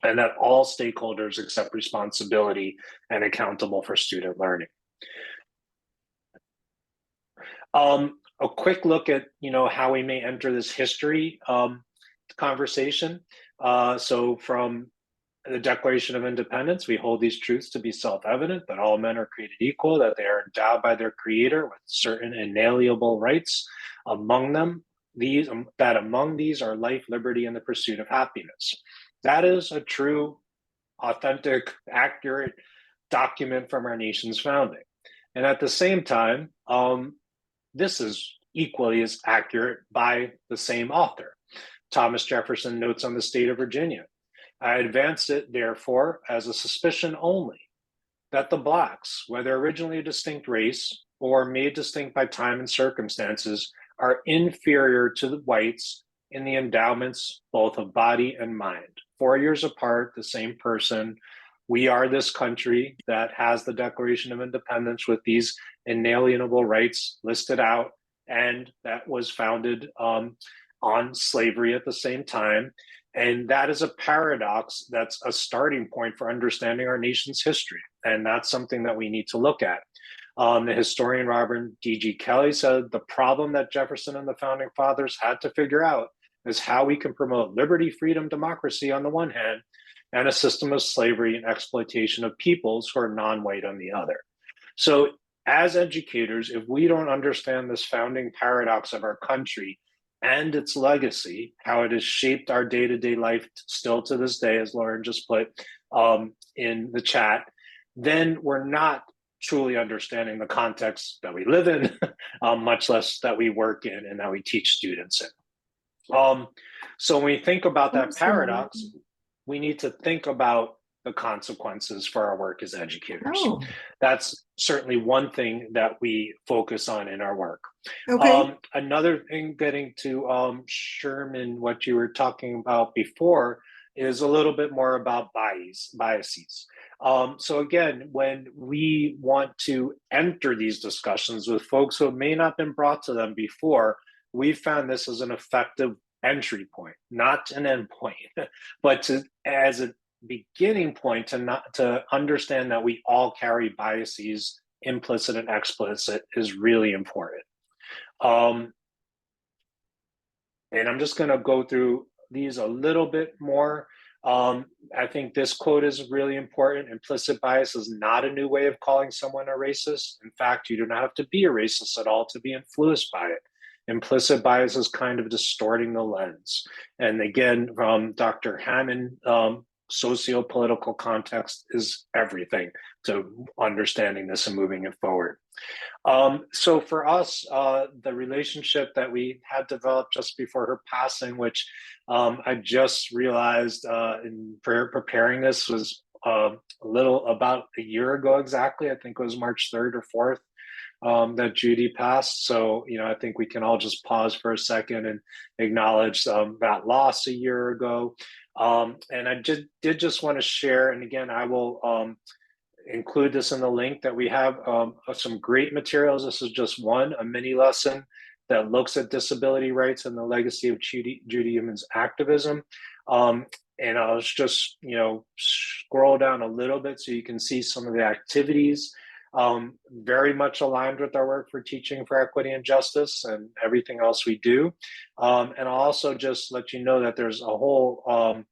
and that all stakeholders accept responsibility and accountable for student learning. A quick look at how we may enter this history conversation. So from the Declaration of Independence, we hold these truths to be self-evident, that all men are created equal, that they are endowed by their creator with certain inalienable rights. Among these are life, liberty, and the pursuit of happiness. That is a true authentic, accurate document from our nation's founding. And at the same time, this is equally as accurate by the same author. Thomas Jefferson notes on the state of Virginia, I advance it, therefore, as a suspicion only, that the Blacks, whether originally a distinct race or made distinct by time and circumstances, are inferior to the whites in the endowments both of body and mind. 4 years apart, the same person. We are this country that has the Declaration of Independence with these inalienable rights listed out, and that was founded on slavery at the same time. And that is a paradox that's a starting point for understanding our nation's history. And that's something that we need to look at. The historian Robert D.G. Kelly said the problem that Jefferson and the founding fathers had to figure out is how we can promote liberty, freedom, democracy on the one hand, and a system of slavery and exploitation of peoples who are non-white on the other. So as educators, if we don't understand this founding paradox of our country and its legacy, how it has shaped our day-to-day life still to this day, as Lauren just put in the chat, then we're not truly understanding the context that we live in, much less that we work in and that we teach students in. So when we think about that paradox, we need to think about the consequences for our work as educators. Oh. That's certainly one thing that we focus on in our work. Okay. Another thing, getting to Sherman, what you were talking about before, is a little bit more about biases. So again, when we want to enter these discussions with folks who may not have been brought to them before, we found this as an effective entry point, not an end point, but as a beginning point to understand that we all carry biases, implicit and explicit, is really important. And I'm just going to go through these a little bit more. I think this quote is really important. Implicit bias is not a new way of calling someone a racist. In fact, you do not have to be a racist at all to be influenced by it. Implicit bias is kind of distorting the lens. And again, from Dr. Hammond, socio-political context is everything to understanding this and moving it forward. So for us, the relationship that we had developed just before her passing, which I just realized in preparing this, was about a year ago exactly. I think it was March 3rd or 4th that Judy passed. So, I think we can all just pause for a second and acknowledge that loss a year ago. And I did just want to share, and again, I will include this in the link that we have some great materials. This is just a mini lesson that looks at disability rights and the legacy of Judy Heumanns' activism. And I'll just, scroll down a little bit so you can see some of the activities very much aligned with our work for teaching for equity and justice and everything else we do. And I'll also just let you know that there's a whole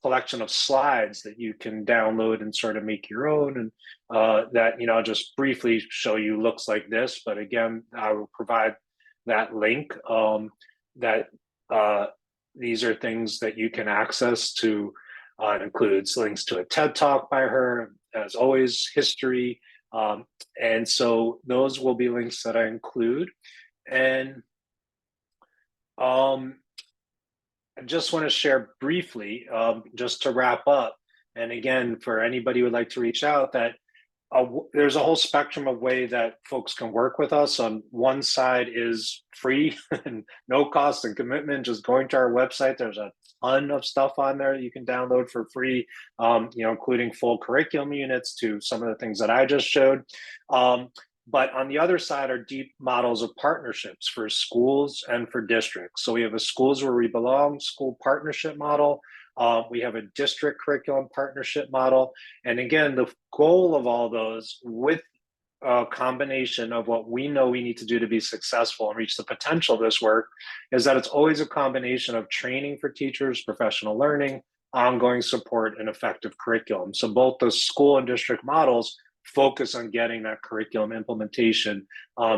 collection of slides that you can download and sort of make your own, and that, I'll just briefly show you looks like this. But again, I will provide that link that these are things that you can access to. It includes links to a TED Talk by her, as always, history. And so those will be links that I include. And I just want to share briefly, just to wrap up. And again, for anybody who would like to reach out, that there's a whole spectrum of way that folks can work with us. On one side is free and no cost and commitment, just going to our website. There's a ton of stuff on there that you can download for free, including full curriculum units to some of the things that I just showed. But on the other side are deep models of partnerships for schools and for districts. So we have a schools where we belong school partnership model. We have a district curriculum partnership model. And again, the goal of all those, with a combination of what we know we need to do to be successful and reach the potential of this work, is that it's always a combination of training for teachers, professional learning, ongoing support, and effective curriculum. So both the school and district models focus on getting that curriculum implementation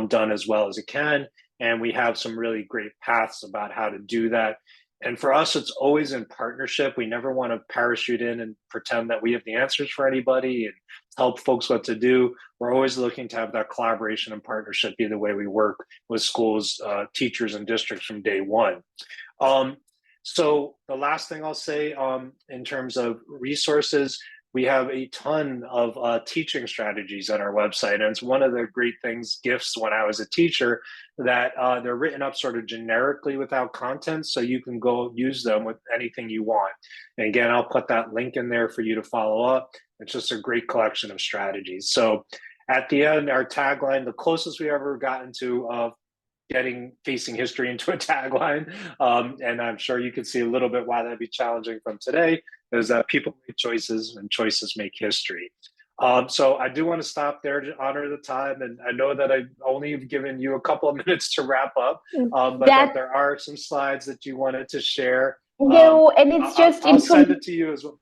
done as well as it can. And we have some really great paths about how to do that. And for us, it's always in partnership. We never want to parachute in and pretend that we have the answers for anybody and help folks what to do. We're always looking to have that collaboration and partnership be the way we work with schools, teachers, and districts from day one. So the last thing I'll say in terms of resources, we have a ton of teaching strategies on our website. And it's one of the great things, gifts when I was a teacher, that they're written up sort of generically without content, so you can go use them with anything you want. And again, I'll put that link in there for you to follow up. It's just a great collection of strategies. So at the end, our tagline, the closest we ever gotten to getting facing history into a tagline, and I'm sure you can see a little bit why that'd be challenging from today, is that people make choices and choices make history. So I do want to stop there to honor the time, and I know that I've only given you a couple of minutes to wrap up, but that there are some slides that you wanted to share. No, and it's just I'll send it to you as well.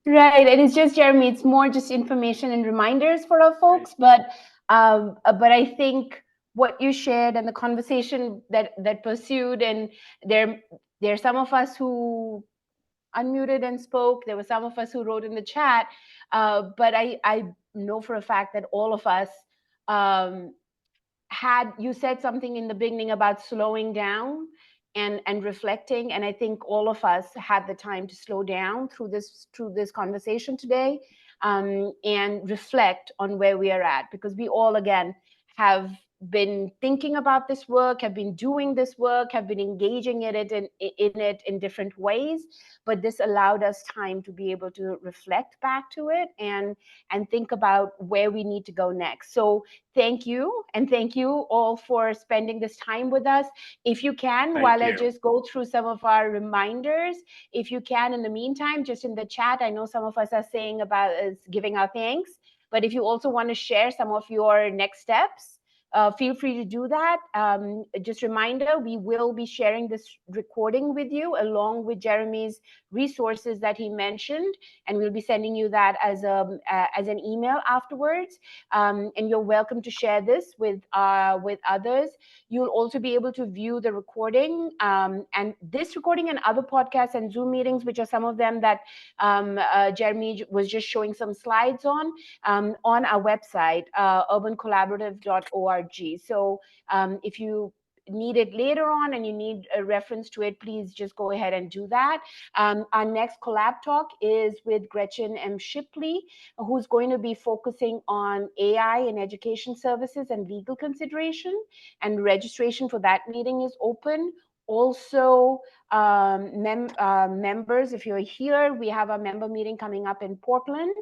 Right, and it's just, Jeremy, it's more just information and reminders for our folks, but I think what you shared and the conversation that pursued, and there are some of us who unmuted and spoke. There were some of us who wrote in the chat, but I know for a fact that all of us you said something in the beginning about slowing down and reflecting, and I think all of us had the time to slow down through this conversation today, and reflect on where we are at, because we all, again, have been thinking about this work, have been doing this work, have been engaging in it in different ways, but this allowed us time to be able to reflect back to it and think about where we need to go next. So thank you, and thank you all for spending this time with us. If you can, I just go through some of our reminders, if you can, in the meantime, just in the chat, I know some of us are saying about giving our thanks, but if you also want to share some of your next steps, feel free to do that. Just a reminder, we will be sharing this recording with you along with Jeremy's resources that he mentioned, and we'll be sending you that as an email afterwards. And you're welcome to share this with others. You'll also be able to view the recording, and this recording and other podcasts and Zoom meetings, which are some of them that Jeremy was just showing some slides on our website, urbancollaborative.org. So if you need it later on and you need a reference to it, please just go ahead and do that. Our next collab talk is with Gretchen M. Shipley, who's going to be focusing on AI in education services and legal consideration, and registration for that meeting is open. Also, members, if you're here, we have a member meeting coming up in Portland,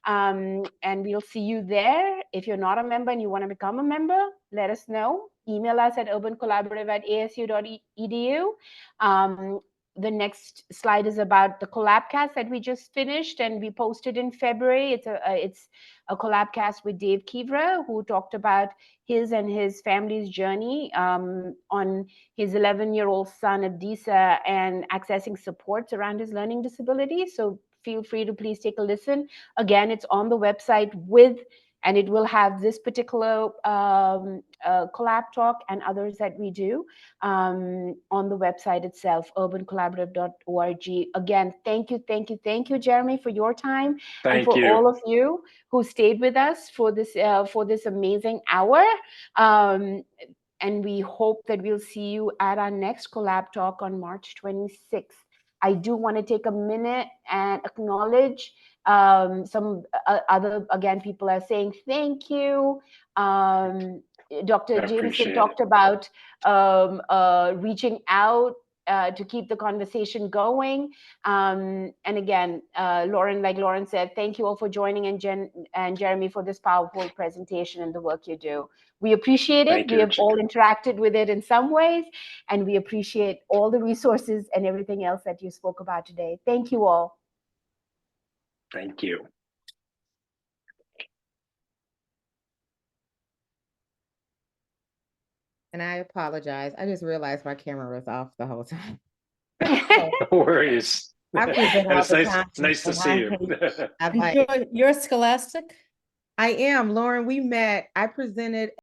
and we'll see you there. If you're not a member and you want to become a member, let us know. Email us at urbancollaborative@asu.edu. The next slide is about the collabcast that we just finished and we posted in February. It's a collabcast with Dave Kivra, who talked about his and his family's journey on his 11-year-old son, Abdisa, and accessing supports around his learning disability. So feel free to please take a listen. Again, it's on the website and it will have this particular collab talk and others that we do on the website itself, urbancollaborative.org. Again, thank you, Jeremy, for your time, and for all of you who stayed with us for this amazing hour. And we hope that we'll see you at our next collab talk on March 26th. I do want to take a minute and acknowledge some other, again, people are saying thank you. Dr. Jameson talked about reaching out to keep the conversation going. And again, Lauren, like Lauren said, thank you all for joining, and Jeremy for this powerful presentation and the work you do. We appreciate it. We have all interacted with it in some ways, and we appreciate all the resources and everything else that you spoke about today. Thank you all. Thank you. And I apologize. I just realized my camera was off the whole time. No worries. It's nice to see you. You're Scholastic? I am, Lauren. We met. I presented